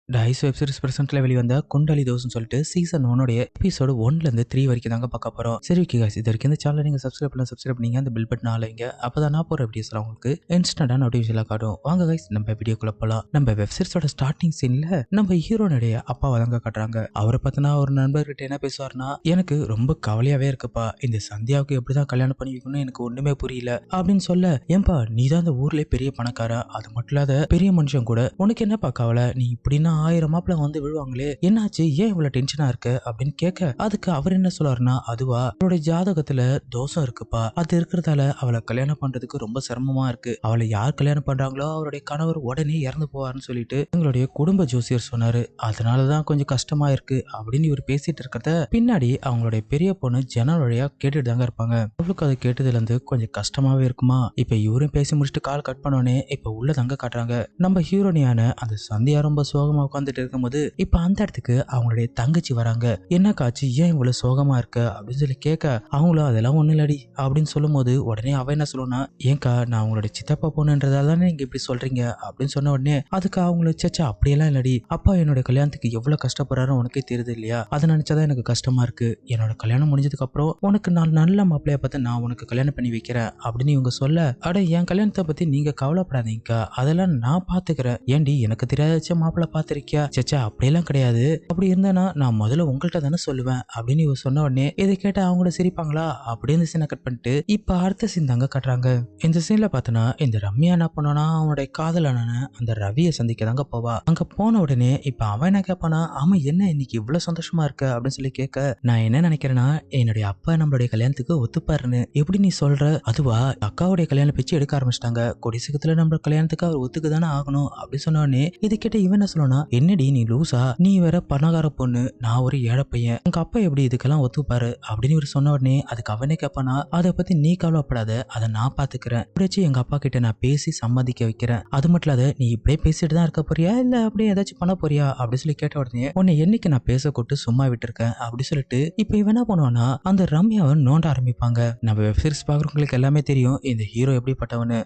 Dies web series பிரசன்ட்ல வெளிவந்த குண்டலி தோஸ்னு சொல்லிட்டு season 1 episode 1ல இருந்து 3 வரைக்கும் தாங்க பார்க்க போறோம். சரி ஓகே गाइस, இது வரைக்கும் இந்த சேனலை நீங்க சப்ஸ்கிரைப் பண்ணீங்க அந்த பெல் பட்டன் ஆளைங்க. அப்பதான் நான் போற வீடியோஸ் உங்களுக்கு இன்ஸ்டன்டா நோட்டிஃபிகேஷன்ல காட்டும். வாங்க गाइस, நம்ம வீடியோக்குள்ள போலாம். நம்ம வெப் சீரிஸோட ஸ்டார்டிங் சீன்ல நம்ம ஹீரோனுடைய அப்பாவை தாங்க காட்டுறாங்க. அவரை பார்த்தனா ஒரு நண்பர்கிட்ட என்ன பேசுவார்னா, எனக்கு ரொம்ப கவலையாவே இருக்குப்பா, இந்த சந்தியாவுக்கு எப்படிதான் கல்யாணம் பண்ணி வைக்கணும்னு எனக்கு ஒண்ணுமே புரியல அப்படின்னு சொல்ல, ஏன்பா நீ தான் இந்த ஊர்லயே பெரிய பணக்கார, அது மட்டும் இல்லாத பெரிய மனுஷன் கூட, உனக்கு என்னப்பா கவலை, நீ இப்படின்னா 1000 மாப்பிள்ள வந்து விழுவாங்களே, என்னாச்சு, ஏன் இவ்வளவு டென்ஷனா இருக்கு அப்படின்னு கேட்க, அதுக்கு அவர் என்ன சொல்றாருன்னா, அதுவா அவளுடைய ஜாதகத்துல தோஷம் இருக்குப்பா, அது இருக்கிறதால அவளை கல்யாணம் பண்றதுக்கு ரொம்ப சிரமமா இருக்கு, அவளை யார் கல்யாணம் பண்றாங்களோ அவருடைய கணவர் உடனே இறந்து போவார்னு சொல்லிட்டு எங்களுடைய குடும்ப ஜோசியர் சொன்னாரு, அதனாலதான் கொஞ்சம் கஷ்டமா இருக்கு அப்படின்னு இவர் பேசிட்டு இருக்கிறத பின்னாடி அவங்களுடைய பெரிய பொண்ணு ஜன்னல் வழியா கேட்டுட்டு தாங்க இருப்பாங்க. அவளுக்கு அதை கேட்டதுல இருந்து கொஞ்சம் கஷ்டமாவே இருக்குமா. இப்ப இவரும் பேசி முடிச்சுட்டு கால் கட் பண்ணோடனே இப்ப உள்ள தங்க காட்டுறாங்க. நம்ம ஹீரோனியான அந்த சந்தியா ரொம்ப சோகமா உட்காந்துட்டு இருக்கும்போது இப்ப அந்த இடத்துக்கு அவங்களுடைய தங்கச்சி வராங்க. என்ன காட்சி, ஏன் இவ்வளவு சோகமா இருக்க அப்படின்னு சொல்லி கேட்க, அவங்களும் அதெல்லாம் ஒண்ணு இல்லடி அப்படின்னு சொல்லும் போது உடனே அவ என்ன சொல்லுனா, ஏங்கா நான் உங்களோட சித்தப்பா பொண்ணுன்றதால தானே நீங்க இப்படி சொல்றீங்க அப்படின்னு சொன்ன உடனே அதுக்கு அவங்கள சேச்சா அப்படியெல்லாம் இல்லடி, அப்பா என்னோட கல்யாணத்துக்கு எவ்வளவு கஷ்டப்படுறாரு உனக்கே தெரியுது இல்லையா, அதை நினைச்சாதான் எனக்கு கஷ்டமா இருக்கு, என்னோட கல்யாணம் முடிஞ்சதுக்கு அப்புறம் உனக்கு நான் நல்ல மாப்பிள்ளைய பார்த்து நான் உனக்கு கல்யாணம் பண்ணி வைக்கிறேன் அப்படின்னு இவங்க சொல்ல, அட என் கல்யாணத்தை பத்தி நீங்க கவலைப்படாதீங்கக்கா, அதெல்லாம் நான் பாத்துக்கிறேன், ஏண்டி எனக்கு தெரியாத மாப்பிள்ளை பாத்திருக்கியா, சேச்சா அப்படியெல்லாம் கிடையாது, அப்படி இருந்தானா நான் முதல்ல உங்கள்கிட்ட தானே சொல்லுவேன் அப்படின்னு இவ சொன்ன உடனே இதை கேட்ட அவங்கள சிரிப்பாங்களா அப்படின்னு சீனை கட் பண்ணிட்டு இப்ப அடுத்த சீன் தாங்க கட்டுறாங்க. இந்த சீன்ல பார்த்தனா இந்த ரம்யா என்ன பண்ணோம்னா, அவனுடைய காதலான அந்த ரவியை சந்திக்க தாங்க போவா. அங்க போன உடனே இப்ப அவன் என்ன கேட்பானா, அவன் என்ன இன்னைக்கு இவ்வளவு சந்தோஷமா இருக்க அப்படின்னு சொல்லி கேட்க, நான் என்ன நினைக்கிறேன்னா என்னுடைய அப்பா நம்மளுடைய கல்யாணத்துக்கு ஒத்துப்பாருன்னு, எப்படி நீ சொல்ற, அதுவா அக்காவுடைய கல்யாணம் பிச்சு எடுக்க ஆரம்பிச்சிட்டாங்க, கொடிசீக்கத்துல நம்ம கல்யாணத்துக்கு அவர் ஒத்துக்குதானே ஆகணும் அப்படின்னு சொன்ன உடனே இது கேட்ட இவன் என்ன சொல்லனா, என்னடி நீ லூசா, நீ வேற பணக்கார பொண்ணு, நான் ஒரு ஏழை பையன், உங்க அப்பா எப்படி இதுக்கெல்லாம் ஒத்துப்பாரு அப்படின்னு இவர் சொன்ன உடனே அதுக்கு அவனே கேட்பானா, அதை பத்தி நீ கவலைப்படாத, அதை நான் பாத்துக்கிறேன், இப்படியாச்சும் எங்க அப்பா கிட்ட நான் பேசி சம்மதிக்க வைக்கிறேன், அது மட்டும் இல்லாத நீ இப்படியே பேசிட்டு தான் இருக்க போறியா இல்ல அப்படியே ஏதாச்சும் பண்ண போறியா அப்படின்னு சொல்லி கேட்ட உடனே, உன்னை என்னைக்கு நான் பேச கூட்டு சும்மா விட்டுருக்கேன் அப்படி சொல்லிட்டு இப்ப இவன் என்ன பண்ணுவானா, அந்த ரம்யாவை நோண்ட ஆரம்பிப்பாங்க. நம்ம வெப் சீரிஸ் பாக்குறவங்களுக்கு எல்லாமே தெரியும் இந்த ஹீரோ எப்படிப்பட்டவனு.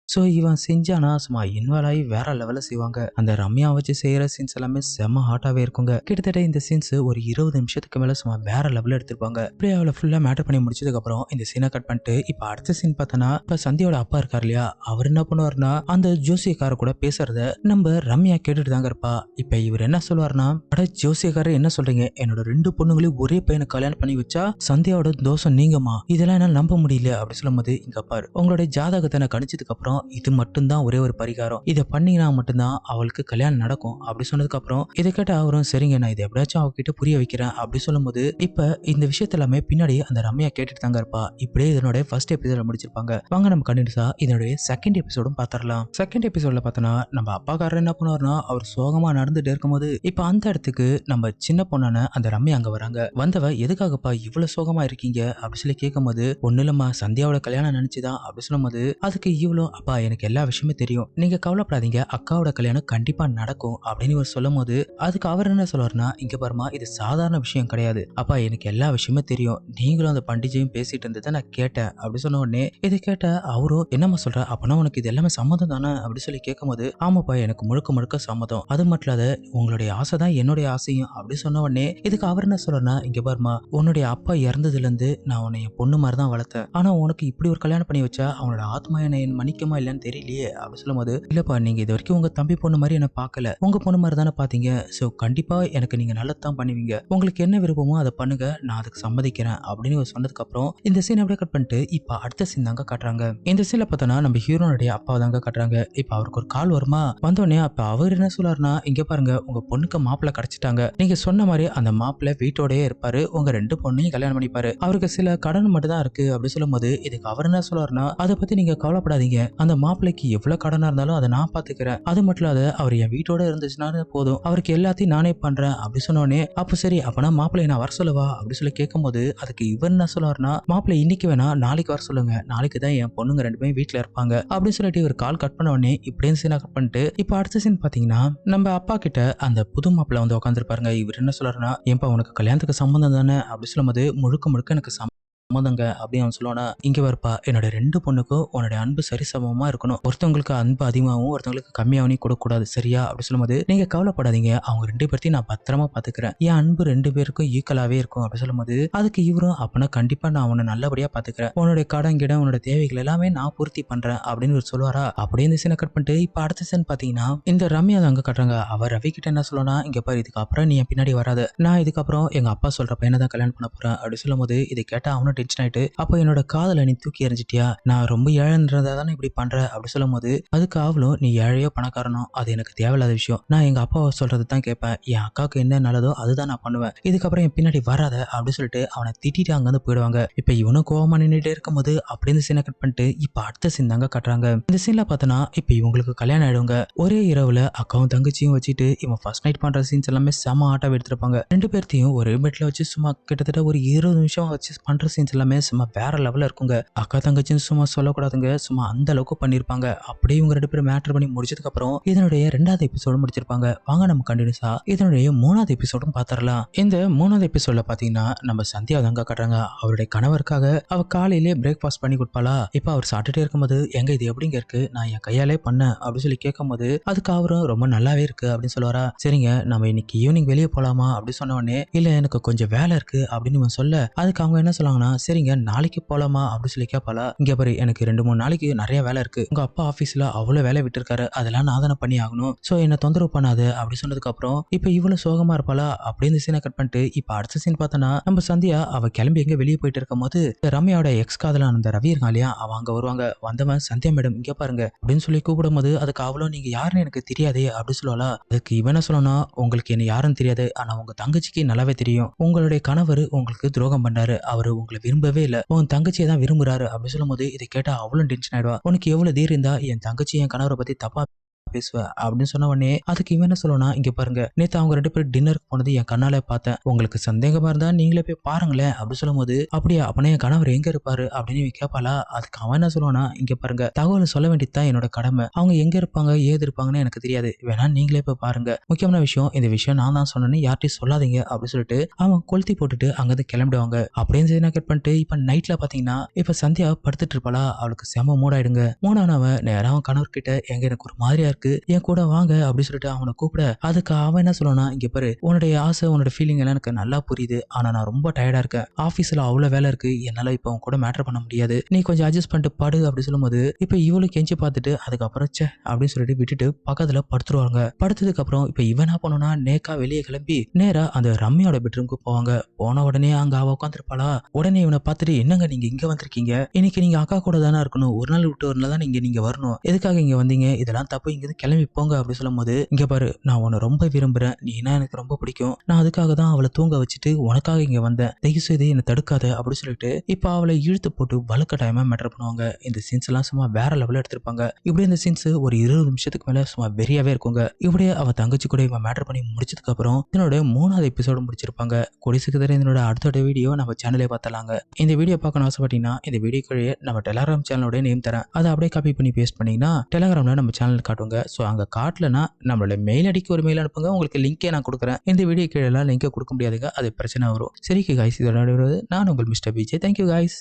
ஸோ இவன் செஞ்சானா சும்மா இன்வால்வ் ஆகி வேற லெவலில் செய்வாங்க. அந்த ரம்யா வச்சு செய்யற சீன்ஸ் எல்லாமே செம்ம ஹாட்டாவே இருக்குங்க. கிட்டத்தட்ட இந்த சீன்ஸ் ஒரு 20 நிமிஷத்துக்கு மேல சும்மா வேற லெவலில் எடுத்திருப்பாங்க. அப்படியே அவளை ஃபுல்லா மேட்டர் பண்ணி முடிச்சதுக்கு அப்புறம் இந்த சீனை கட் பண்ணிட்டு இப்ப அடுத்த சீன் பார்த்தனா, இப்ப சந்தியோட அப்பா இருக்காரு இல்லையா, அவர் என்ன பண்ணுவாருன்னா அந்த ஜோசியக்கார கூட பேசுறத நம்ம ரம்யா கேட்டுட்டு தாங்க இருப்பா. இப்ப இவர் என்ன சொல்லுவாருன்னா, அட ஜோசியக்காரர் என்ன சொல்றீங்க, என்னோட 2 பொண்ணுங்களையும் ஒரே பையனை கல்யாணம் பண்ணி வச்சா சந்தியாவோட தோஷம் நீங்கம்மா, இதெல்லாம் என்னால நம்ப முடியல அப்படி சொல்லும் போது, இங்க பாரு உங்களுடைய ஜாதகத்தை நான் கணிச்சதுக்கு அப்புறம் இது மட்டும்தான் ஒரே ஒரு பரிகாரம், இதை பண்ணீங்கன்னா மட்டும்தான் அவளுக்கு கல்யாணம் நடக்கும் அப்படி சொன்னதுக்கு அப்புறம் இதை கேட்ட அவரும் சரிங்க நான் இதை எப்படியாச்சும் அவகிட்ட புரிய வைக்கிறேன் அப்படி சொல்லும் போது, இப்ப இந்த விஷயத்த எல்லாமே பின்னாடி அந்த ரம்யா கேட்டுட்டு தாங்க இருப்பா. இப்படியே இதனுடைய ஃபர்ஸ்ட் எபிசோட முடிச்சிருப்பாங்க. வாங்க நம்ம கண்டினியூஸா இதனுடைய செகண்ட் எபிசோடும் பாத்திரலாம். செகண்ட் எபிசோட்ல பார்த்தோன்னா நம்ம அப்பாக்காரர் என்ன பண்ணுவாருன்னா, அவர் சோகமா நடந்துட்டு இருக்கும்போது இப்ப அந்த இடத்துக்கு நம்ம சின்ன பொண்ணான அந்த ரம்யா அங்க வராங்க. வந்தவ எதுக்காகப்பா இவ்வளவு சோகமா இருக்கீங்க அப்படி சொல்லி கேட்கும் போது, ஒண்ணு இல்லம்மா சந்தியாவோட கல்யாணம் நினைச்சுதான் அப்படி சொல்லும் போது, அதுக்கு இவ்வளவு அப்பா எனக்கு எல்லா விஷயமே தெரியும், நீங்க கவலைப்படாதீங்க, அக்காவோட கல்யாணம் கண்டிப்பா நடக்கும் அப்படின்னு இவர் சொல்லும் போது அதுக்கு அவர் என்ன சொல்றாருன்னா, இங்க பாருமா இது சாதாரண விஷயம் கிடையாது அப்பா, எனக்கு எல்லா விஷயமே தெரியும், நீங்களும் அந்த பண்டிகையும் பேசிட்டு இருந்ததை நான் கேட்டேன் அப்படி சொன்ன உடனே இதை கேட்ட அவரும் என்னம்மா சொல்ற, அப்பனா உனக்கு இது எல்லாமே சம்மதம் தானே அப்படி சொல்லி கேட்கும் போது, ஆமாப்பா எனக்கு முழுக்க முழுக்க சம்மதம், அது மட்டும் இல்லாத உங்களுடைய ஆசை தான் என்னுடைய ஆசையும் அப்படி சொன்ன உடனே இதுக்கு அவர் என்ன சொல்றனா, இங்க பாருமா உன்னுடைய அப்பா இறந்ததுல இருந்து நான் உன்னை என் பொண்ணு மாதிரி தான் வளர்த்தேன், ஆனா உனக்கு இப்படி ஒரு கல்யாணம் பண்ணி வச்சா அவனோட ஆத்மா என்ன மன்னிக்குமா இல்லன்னு தெரியலையே அப்படி சொல்லும் போது, இல்லப்பா நீங்க இது வரைக்கும் உங்க தம்பி பொண்ணு மாதிரி என்ன பார்க்கல, உங்க பொண்ணு மாதிரி தானே பாத்தீங்க, சோ கண்டிப்பா எனக்கு நீங்க நல்லதான் பண்ணுவீங்க, உங்களுக்கு என்ன விருப்பமோ அதை பண்ணுங்க, நான் அதுக்கு சம்மதிக்கிறேன் அப்படின்னு சொன்னதுக்கு அப்புறம் இந்த சீன் அப்படியே கட் பண்ணிட்டு இப்ப அடுத்த சீன் தாங்க காட்டுறாங்க. இந்த சீன்ல பார்த்தோன்னா நம்ம ஹீரோனுடைய அப்பா தாங்க காட்டுறாங்க. இப்ப அவருக்கு ஒரு கால் வருமா, வந்தோடனே அப்ப அவர் என்ன சொல்றாருன்னா, இங்க பாருங்க உங்க பொண்ணுக்கு மாப்பிள்ளை கிடைச்சிட்டாங்க, நீங்க சொன்ன மாதிரி அந்த மாப்பிள்ளை வீட்டோடயே இருப்பாரு, உங்க 2 பொண்ணையும் கல்யாணம் பண்ணிப்பாரு, அவருக்கு சில கடன் மட்டும் தான் இருக்கு அப்படி சொல்லும் போது இதுக்கு அவர் என்ன சொல்றாருன்னா, அதை பத்தி நீங்க கவலைப்படாதீங்க, அந்த மாப்பிள்ளைக்கு எவ்வளவு கடனா இருந்தாலும் அதை நான் பாத்துக்கிறேன், அது மட்டும் இல்லாத அவர் என் வீட்டோட இருந்துச்சுன்னா போதும், அவருக்கு எல்லாத்தையும் நானே பண்றேன் அப்படி சொன்னோடனே, அப்ப சரி அப்பனா மாப்பிள்ளைய நான் வர சொல்லவா அப்படி சொல்லி கேட்கும் போது அதுக்கு இவர் என்ன சொல்லுவாருன்னா, மாப்பிள்ளை இன்னைக்கு வேணா நாளைக்கு வர சொல்லுங்க, நாளைக்கு தான் என் பொண்ணுங்க 2 பேரும் வீட்டுல இருப்பாங்க அப்படின்னு சொல்லிட்டு இவர் கால் கட் பண்ண உடனே இப்படியே சீனா கட் பண்ணிட்டு இப்ப அடுத்த சீன் பாத்தீங்கன்னா நம்ம அப்பா கிட்ட அந்த புது மாப்பிள்ளை வந்து உட்காந்துருப்பாருங்க. இவர் என்ன சொல்றாருன்னா, ஏன்பா உனக்கு கல்யாணத்துக்கு சம்பந்தம் தானே அப்படி சொல்லும் போது, முழுக்க முழுக்க எனக்கு சம்மதங்க அப்படின்னு அவன் சொல்லுவானா, இங்க வரப்பா என்னோட 2 பொண்ணுக்கும் உன்னுடைய அன்பு சரிசமமா இருக்கணும். ஒருத்தவங்களுக்கு அன்பு அதிகமாகவும் ஒருத்தவங்களுக்கு கம்மியாகவும் கொடுக்கக்கூடாது சரியா அப்படி சொல்லும்போது, நீங்க கவலைப்படாதீங்க, அவங்க 2 பேர்த்தையும் நான் பத்திரமா பாத்துக்கிறேன். என் அன்பு 2 பேருக்கும் ஈக்குவலாவே இருக்கும் அப்படி சொல்லும்போது, அதுக்கு இவரும் அப்பனா கண்டிப்பா நான் உன்னை நல்லபடியா பாத்துக்கிறேன், உன்னுடைய கடன் கிட உன்னோட தேவைகள் எல்லாமே நான் பூர்த்தி பண்றேன் அப்படின்னு இவர் சொல்லுவாரா. அப்படியே இந்த சீனை கட் பண்ணிட்டு இப்ப அடுத்த சீன் பாத்தீங்கன்னா இந்த ரம்யா அங்க கட்டுறாங்க. அவர் ரவி கிட்ட என்ன சொல்லனா, இங்க பாரு இதுக்கு அப்புறம் நீ என் பின்னாடி வராத, நான் இதுக்கப்புறம் எங்க அப்பா சொல்ற பையனை தான் கல்யாணம் பண்ண போறேன் அப்படி சொல்லும்போது, இதை கேட்டா அவனும் டென்ஷன் ஆயிட்டு, அப்போ என்னோட காதலை நீ தூக்கி எறிஞ்சிட்டியா, நான் ரொம்ப ஏழைன்றதா தானே இப்படி பண்ற அப்படி சொல்லும்போது, அதுக்கு அவளும் நீ ஏழையோ பணக்காரனோ அது எனக்கு தேவையில்லாத விஷயம், நான் எங்க அப்பாவை சொல்றது தான் கேட்பேன், என் அக்காவுக்கு என்ன நல்லதோ அதுதான் நான் பண்ணுவேன், இதுக்கப்புறம் என் பின்னாடி வராத அப்படி சொல்லிட்டு அவனை திட்டிட்டு அங்கிருந்து போயிடுவாங்க. இப்ப இவனும் கோவமா நின்றுட்டே இருக்கும்போது அப்படியே இந்த சீனை கட் பண்ணிட்டு இப்ப அடுத்த சீன் தாங்க கட்டுறாங்க. இந்த சீன்ல பார்த்தனா இப்ப இவங்களுக்கு கல்யாணம் ஆயிடுங்க. ஒரே இரவுல அக்காவும் தங்கச்சியும் வச்சுட்டு இவன் ஃபர்ஸ்ட் நைட் பண்ற சீன்ஸ் எல்லாமே செம ஆட்டா எடுத்திருப்பாங்க. 2 பேர்த்தையும் ஒரு பெட்ல வச்சு சும்மா கிட்டத்தட்ட ஒரு 20 நிமிஷம் வச்சு பண்ற சீன்ஸ் எல்லாமே சும்மா வேற லெவல்ல இருக்குங்க. அக்கா தங்கச்சின்னு சும்மா சொல்லக்கூடாதுங்க, சும்மா அந்த அளவுக்கு பண்ணிருப்பாங்க. அப்படியே இவங்க 2 பேரும் மேட்டர் பண்ணி முடிச்சதுக்கு அப்புறம் இதனுடைய 2வது எபிசோடு முடிச்சிருப்பாங்க. வாங்க நம்ம கண்டினியூஸா இதனுடைய 3வது எபிசோடும் பாத்திரலாம். இந்த 3வது எபிசோட்ல பாத்தீங்கன்னா நம்ம சந்தியா தாங்க காட்டுறாங்க. அவருடைய கணவருக்காக அவ காலையிலே பிரேக்ஃபாஸ்ட் பண்ணி கொடுப்பாளா. இப்ப அவர் சாப்பிட்டுட்டே இருக்கும்போது, எங்க இது எப்படிங்க இருக்கு, நான் என் கையாலே பண்ணேன் அப்படின்னு சொல்லி கேட்கும்போது, அதுக்கு அவரும் ரொம்ப நல்லாவே இருக்கு அப்படின்னு சொல்லுவாரா. சரிங்க நம்ம இன்னைக்கு ஈவினிங் வெளியே போலாமா அப்படி சொன்ன உடனே, இல்ல எனக்கு கொஞ்சம் வேலை இருக்கு அப்படின்னு இவன் சொல்ல, அதுக்கு அவங்க என்ன சொல்லுவாங்கன்னா, சரிங்க நாளைக்கு போலாமா அப்படி சொல்லி கேட்பாளா. இங்க பாரு எனக்கு 2-3 நாளைக்கு நிறைய வேலை இருக்கு, உங்க அப்பா ஆபீஸ்ல அவ்வளவு வேலை விட்டு இருக்காரு, அதெல்லாம் நான் தானே பண்ணி ஆகணும், சோ என்ன தொந்தரவு பண்ணாது அப்படி சொன்னதுக்கு அப்புறம் இப்ப இவ்வளவு சோகமா இருப்பாளா. அப்படியே இந்த சீனை கட் பண்ணிட்டு இப்ப அடுத்த சீன் பார்த்தனா நம்ம சந்தியா அவ கிளம்பி எங்க வெளியே போயிட்டு இருக்கும் போது, ரம்யாவோட எக்ஸ் காதலான அந்த ரவி இருக்கான் இல்லையா, அவ அங்க வருவாங்க. வந்தவன் சந்தியா மேடம் இங்க பாருங்க அப்படின்னு சொல்லி கூப்பிடும் போது, அதுக்கு அவளும் நீங்க யாருன்னு எனக்கு தெரியாதே அப்படி சொல்லுவாளா. அதுக்கு இவன் என்ன சொல்லணும்னா, உங்களுக்கு என்ன யாருன்னு தெரியாது, ஆனா உங்க தங்கச்சிக்கு நல்லாவே தெரியும், உங்களுடைய கணவர் உங்களுக்கு துரோகம் பண்ணாரு, அவரு உங்களை விரும்பவே இல்ல, உன் தங்கச்சியை தான் விரும்புறாரு அப்படி சொல்லும் போது, இதை கேட்டா அவளும் டென்ஷன் ஆயிடுவா. உனக்கு எவ்வளவு தைரியம் இருந்தா என் தங்கச்சி என் கணவரை பத்தி தப்பா பேசுவ அப்படின்னு சொன்ன உடனே, அதுக்கு இவன் என்ன சொல்லணும்னா, இங்க பாருங்க நேத்து அவங்க 2 பேரும் டின்னருக்கு போனது என் கண்ணாலே பார்த்தேன், உங்களுக்கு சந்தேகமா இருந்தா நீங்களே போய் பாருங்களேன் அப்படி சொல்லும் போது, அப்படியே அப்பனே என் கணவர் எங்க இருப்பாரு அப்படின்னு இவன் கேட்பாளா. அதுக்கு அவன் என்ன சொல்லுவானா, இங்க பாருங்க தகவல் சொல்ல வேண்டியதுதான் என்னோட கடமை, அவங்க எங்க இருப்பாங்க ஏது இருப்பாங்கன்னு எனக்கு தெரியாது, வேணா நீங்களே போய் பாருங்க, முக்கியமான விஷயம் இந்த விஷயம் நான் தான் சொன்னேன்னு யார்ட்டையும் சொல்லாதீங்க அப்படின்னு சொல்லிட்டு அவன் கொளுத்தி போட்டுட்டு அங்கிருந்து கிளம்பிடுவாங்க. அப்படின்னு சரி கட் பண்ணிட்டு இப்ப நைட்ல பாத்தீங்கன்னா இப்ப சந்தியா படுத்துட்டு இருப்பாளா. அவளுக்கு செம மூடாயிடுங்க. மூடானவன் நேரம் அவன் கணவர் கிட்ட, எங்க எனக்கு ஒரு மாதிரியா இருக்கு, என் கூட வாங்க அப்படி சொல்லிட்டு அவனை கூப்பிட, அதுக்கு அவன் என்ன சொல்லுவானா, இங்க பாரு உன்னுடைய ஆசை உன்னோட ஃபீலிங் எல்லாம் எனக்கு நல்லா புரியுது, ஆனா நான் ரொம்ப டயர்டா இருக்கேன், ஆபீஸ்ல அவ்வளவு வேலை இருக்கு, என்னால இப்ப அவன் கூட மேட்டர் பண்ண முடியாது, நீ கொஞ்சம் அட்ஜஸ்ட் பண்ணிட்டு படு அப்படி சொல்லும்போது, இப்ப இவளும் கெஞ்சி பார்த்துட்டு அதுக்கப்புறம் சே அப்படின்னு சொல்லிட்டு விட்டுட்டு பக்கத்துல படுத்துருவாங்க. படுத்ததுக்கு அப்புறம் இப்ப இவன் என்ன பண்ணுனா, நேக்கா வெளியே கிளம்பி நேரா அந்த ரம்யாவோட பெட்ரூமுக்கு போவாங்க. போன உடனே அங்க அவ உட்காந்துருப்பாளா. உடனே இவனை பார்த்துட்டு, என்னங்க நீங்க இங்க வந்திருக்கீங்க, இன்னைக்கு நீங்க அக்கா கூட தானே இருக்கணும், ஒரு நாள் விட்டு ஒரு நாள் தான் நீங்க வரணும், எதுக்காக இங்க வந்தீங்க, இதெல்லாம் தப்பு, இங்க கிளம்பி போங்க அப்படி சொல்லும் போது, இங்க பாரு நான் உன்னை ரொம்ப விரும்புறேன், நீனா எனக்கு ரொம்ப பிடிக்கும், நான் அதுக்காக தான் அவளை தூங்க வச்சுட்டு உனக்காக இங்க வந்தேன், தயவு செய்து என்னை தடுக்காத அப்படி சொல்லிட்டு இப்ப அவளை இழுத்து போட்டு வலுக்கட்டாயமா மேட்டர் பண்ணுவாங்க. இந்த சீன்ஸ் எல்லாம் சும்மா வேற லெவல்ல எடுத்திருப்பாங்க. இப்படி இந்த சீன்ஸ் ஒரு 20 நிமிஷத்துக்கு மேல சும்மா வெறியாவே இருக்குங்க. இப்படியே அவ தங்கச்சி கூட இவன் மேட்டர் பண்ணி முடிச்சதுக்கு அப்புறம் இதனோட 3வது எபிசோடு முடிச்சிருப்பாங்க. கொடிசுக்கு தர இதனோட அடுத்த வீடியோ நம்ம சேனலே பார்த்தலாங்க. இந்த வீடியோ பார்க்கணும் ஆசைப்பட்டீங்கன்னா இந்த வீடியோ கீழே நம்ம டெலகிராம் சேனலோட நேம் தரேன், அதை அப்படியே காப்பி பண்ணி பேஸ்ட் பண்ணீங்கன்னா டெலகிராம்ல நம்ம சேனல் காட்டுங்க. ஸோ அங்கே காட்டலனா நம்மளோட மெயில் ஐடிக்கு ஒரு மெயில் அனுப்புங்க, உங்களுக்கு லிங்கே நான் கொடுக்குறேன். இந்த வீடியோ கீழே லிங்கை கொடுக்க முடியாதுங்க, அது பிரச்சனை வரும். சரிக்கு காய்ஸ், இதோட நான் உங்கள் மிஸ்டர் பிஜே. Thank you guys.